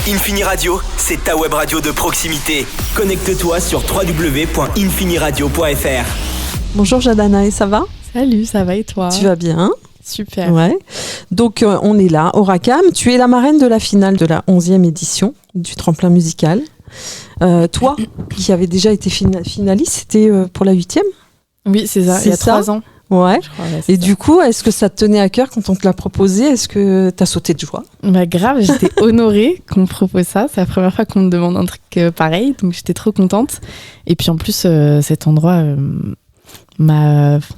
Infini Radio, c'est ta web radio de proximité. Connecte-toi sur www.infiniradio.fr. Bonjour Jadana, ça va ? Salut, ça va et toi ? Tu vas bien ? Super. Ouais. Donc on est là, au Racam. Tu es la marraine de la finale de la 11e édition du tremplin musical. Toi, qui avais déjà été finaliste, c'était pour la 8e ? Oui, c'est ça, il y a 3 ans. Ouais. Je crois, Et du coup, est-ce que ça te tenait à cœur quand on te l'a proposé ? Est-ce que tu as sauté de joie ? Bah grave, j'étais honorée qu'on me propose ça. C'est la première fois qu'on me demande un truc pareil, donc j'étais trop contente. Et puis en plus, cet endroit,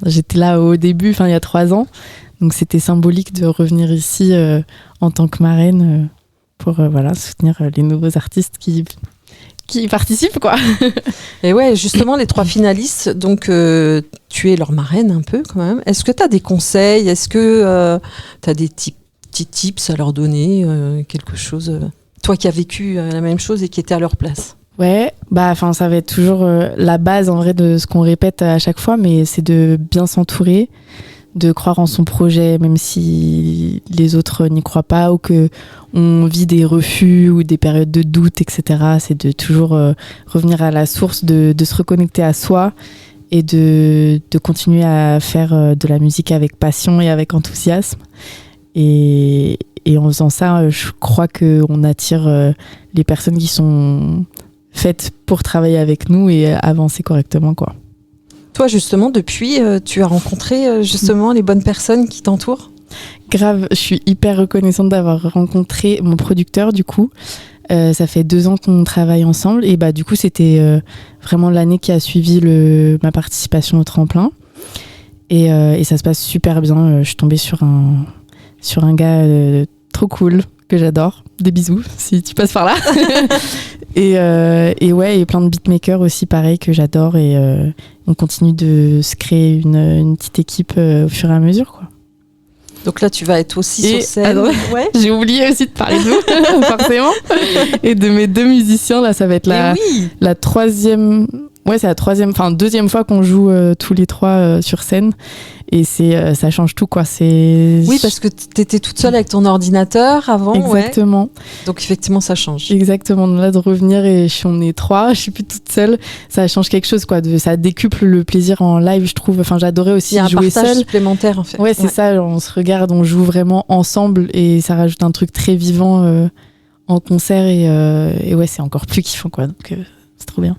j'étais là au début, il y a 3 ans. Donc c'était symbolique de revenir ici en tant que marraine pour soutenir les nouveaux artistes qui participent, quoi. Et ouais, justement, les 3 finalistes, donc tu es leur marraine un peu quand même. Est-ce que tu as des conseils ? Est-ce que tu as des petits tips à leur donner ? Quelque chose, toi qui as vécu la même chose et qui était à leur place ? Ouais, ça va être toujours la base en vrai de ce qu'on répète à chaque fois, mais c'est de bien s'entourer, de croire en son projet, même si les autres n'y croient pas ou que on vit des refus ou des périodes de doute, etc. C'est de toujours revenir à la source, de se reconnecter à soi et de continuer à faire de la musique avec passion et avec enthousiasme. Et en faisant ça, je crois qu'on attire les personnes qui sont faites pour travailler avec nous et avancer correctement, quoi. Toi, justement, depuis, tu as rencontré justement les bonnes personnes qui t'entourent ? Grave, je suis hyper reconnaissante d'avoir rencontré mon producteur, du coup. Ça fait 2 ans qu'on travaille ensemble. Et du coup, c'était vraiment l'année qui a suivi ma participation au tremplin. Et ça se passe super bien. Je suis tombée sur un gars trop cool, que j'adore. Des bisous, si tu passes par là. Et plein de beatmakers aussi, pareil, que j'adore. Et on continue de se créer une petite équipe au fur et à mesure, quoi. Donc là, tu vas être aussi sur scène. Ouais. J'ai oublié aussi de parler de vous, forcément. Et de mes 2 musiciens, là, ça va être la 3e... Ouais, c'est la 2e fois qu'on joue tous les 3 sur scène. Et ça change tout, quoi. Oui, parce que t'étais toute seule avec ton ordinateur avant. Exactement. Ouais. Donc effectivement, ça change. Exactement. Là, de revenir et on est 3, je suis plus toute seule. Ça change quelque chose, quoi. Ça décuple le plaisir en live, je trouve. J'adorais aussi jouer seule. Il y a un partage supplémentaire, en fait. Ouais, c'est ça. On se regarde, on joue vraiment ensemble et ça rajoute un truc très vivant en concert. Et ouais, c'est encore plus kiffant, quoi. Donc, c'est trop bien.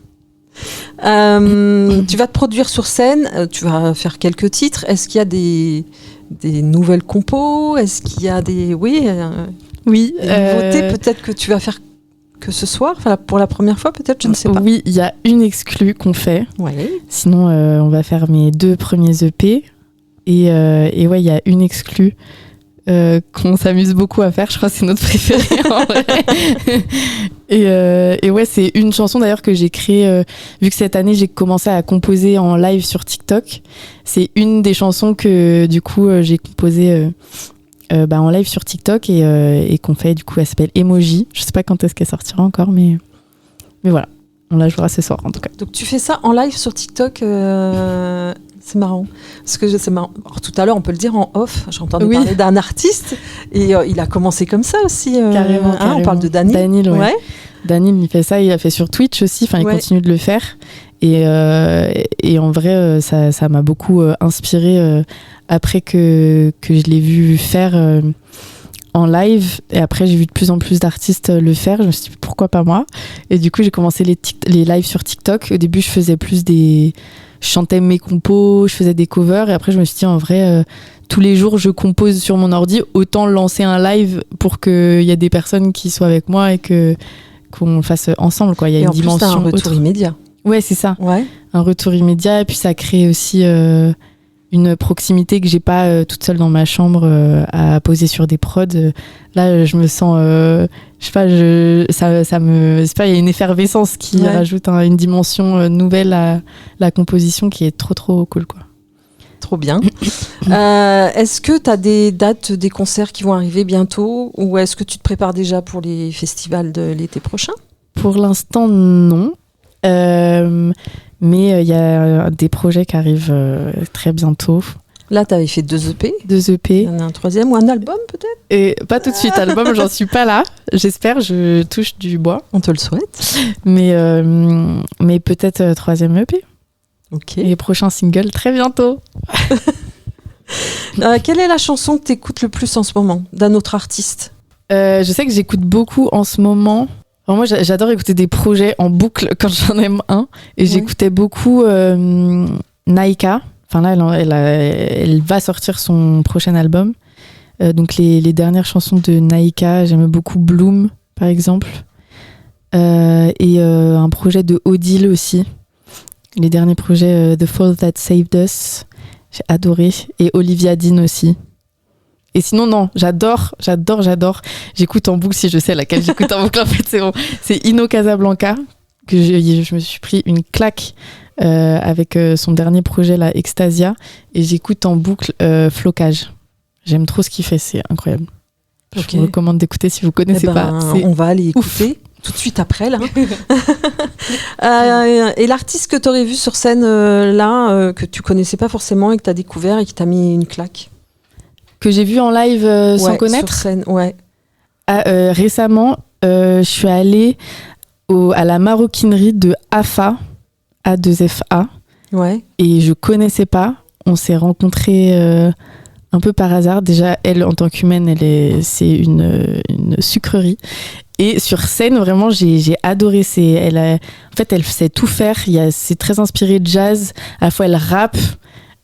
Tu vas te produire sur scène, tu vas faire quelques titres. Est-ce qu'il y a des nouvelles compos ? Est-ce qu'il y a des nouveautés peut-être que tu vas faire que ce soir, pour la première fois peut-être, je ne sais pas. Oui, il y a une exclue qu'on fait. Ouais. Sinon, on va faire mes 2 premiers EP. Et ouais, il y a une exclue qu'on s'amuse beaucoup à faire. Je crois que c'est notre préférée en vrai. Et ouais, c'est une chanson d'ailleurs que j'ai créée vu que cette année j'ai commencé à composer en live sur TikTok. C'est une des chansons que du coup j'ai composée en live sur TikTok et qu'on fait, du coup elle s'appelle Emoji. Je sais pas quand est-ce qu'elle sortira encore, mais voilà, on la jouera ce soir en tout cas. Donc tu fais ça en live sur TikTok. C'est marrant. Parce que c'est marrant. Alors, tout à l'heure, on peut le dire en off, j'ai entendu parler d'un artiste et il a commencé comme ça aussi. Carrément. On parle de Daniel. Daniel, ouais. Daniel, il fait ça, il a fait sur Twitch aussi, il continue de le faire. Et en vrai, ça m'a beaucoup inspirée après que je l'ai vu faire en live. Et après, j'ai vu de plus en plus d'artistes le faire. Je me suis dit, pourquoi pas moi ? Et du coup, j'ai commencé les lives sur TikTok. Au début, je faisais plus je chantais mes compos, je faisais des covers. Et après, je me suis dit, en vrai, tous les jours, je compose sur mon ordi. Autant lancer un live pour qu'il y ait des personnes qui soient avec moi et qu'on le fasse ensemble, quoi. Il y a une dimension plus, t'as un retour immédiat. Ouais, c'est ça. Ouais. Un retour immédiat. Et puis, ça crée aussi une proximité que j'ai pas toute seule dans ma chambre à poser sur des prods. Là, je me sens... je sais pas, il y a une effervescence qui rajoute une dimension nouvelle à la composition qui est trop, trop cool, quoi. Trop bien. Est-ce que tu as des dates, des concerts qui vont arriver bientôt ou est-ce que tu te prépares déjà pour les festivals de l'été prochain ? Pour l'instant, non. Mais il y a des projets qui arrivent très bientôt. Là, tu avais fait 2 EP. 2 Il EP. y en a un 3e ou un album peut-être. Et pas tout de suite, album, j'en suis pas là. J'espère, je touche du bois. On te le souhaite. Mais peut-être 3e EP. Ok. Et prochain single très bientôt. Quelle est la chanson que tu écoutes le plus en ce moment d'un autre artiste? Je sais que j'écoute beaucoup en ce moment. Alors moi, j'adore écouter des projets en boucle quand j'en aime un. Et j'écoutais beaucoup Naika. Enfin là, elle va sortir son prochain album. Donc les dernières chansons de Naika, j'aime beaucoup Bloom, par exemple. Et un projet de Odile aussi. Les derniers projets The Fall That Saved Us. J'ai adoré. Et Olivia Dean aussi. Et sinon, non, j'adore. J'écoute en boucle, si je sais laquelle j'écoute en boucle, en fait, c'est bon. C'est Ino Casablanca, que je me suis pris une claque avec son dernier projet, là, Extasia. Et j'écoute en boucle Flocage. J'aime trop ce qu'il fait, c'est incroyable. Ok. Je vous recommande d'écouter si vous connaissez pas. On va aller écouter tout de suite après, là. Et l'artiste que tu aurais vu sur scène, là, que tu connaissais pas forcément et que tu as découvert et qui t'a mis une claque? Que j'ai vu en live sans connaître. Sur scène, ouais. Récemment, je suis allée à la maroquinerie de AFA, A2FA. Ouais. Et je connaissais pas. On s'est rencontrés un peu par hasard. Déjà, elle, en tant qu'humaine, c'est une sucrerie. Et sur scène, vraiment, j'ai adoré. En fait, elle sait tout faire. C'est très inspiré de jazz. À la fois, elle rappe.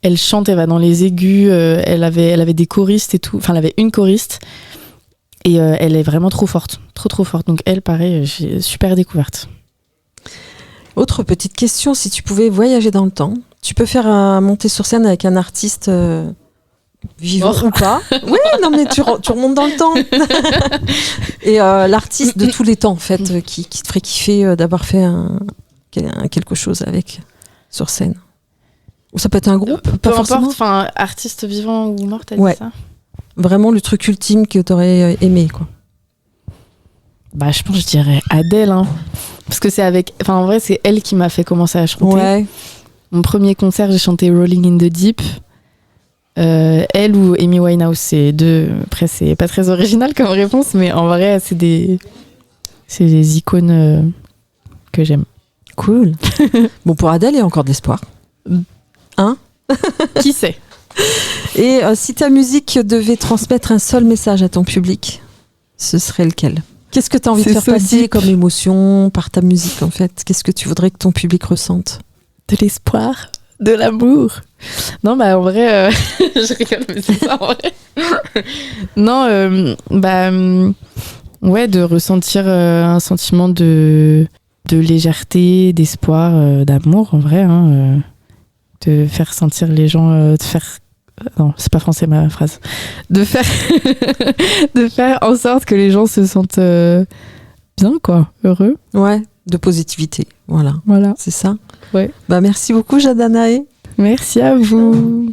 Elle chante, elle va dans les aigus, elle avait des choristes et tout, enfin elle avait une choriste et elle est vraiment trop forte, trop forte. Donc elle, pareil, j'ai super découverte. Autre petite question, si tu pouvais voyager dans le temps, tu peux faire monter sur scène avec un artiste vivant ou pas. Oui, non mais tu remontes dans le temps. Et l'artiste de tous les temps en fait, qui te ferait kiffer d'avoir fait quelque chose avec sur scène. Ou ça peut être un groupe, pas forcément. Enfin, artiste vivant ou mort, t'as dit ça? Vraiment le truc ultime que t'aurais aimé, quoi. Bah, je pense que je dirais Adèle, hein. Parce que en vrai, c'est elle qui m'a fait commencer à chanter. Ouais. Mon premier concert, j'ai chanté Rolling in the Deep. Elle ou Amy Winehouse, c'est deux. Après, c'est pas très original comme réponse, mais en vrai, c'est des icônes que j'aime. Cool. Bon, pour Adèle, il y a encore de l'espoir. Hein? Qui sait? Et si ta musique devait transmettre un seul message à ton public, ce serait lequel? Qu'est-ce que tu as envie de faire passer comme émotion par ta musique en fait? Qu'est-ce que tu voudrais que ton public ressente? De l'espoir, de l'amour. Non, bah en vrai, je rigole, mais c'est ça en vrai. Non, ouais, de ressentir un sentiment de légèreté, d'espoir, d'amour en vrai, hein, de faire sentir les gens, non, c'est pas français ma phrase. De faire en sorte que les gens se sentent bien, quoi, heureux. Ouais, de positivité, voilà. Voilà. C'est ça. Ouais. Bah merci beaucoup Jade Anaé. Merci à vous.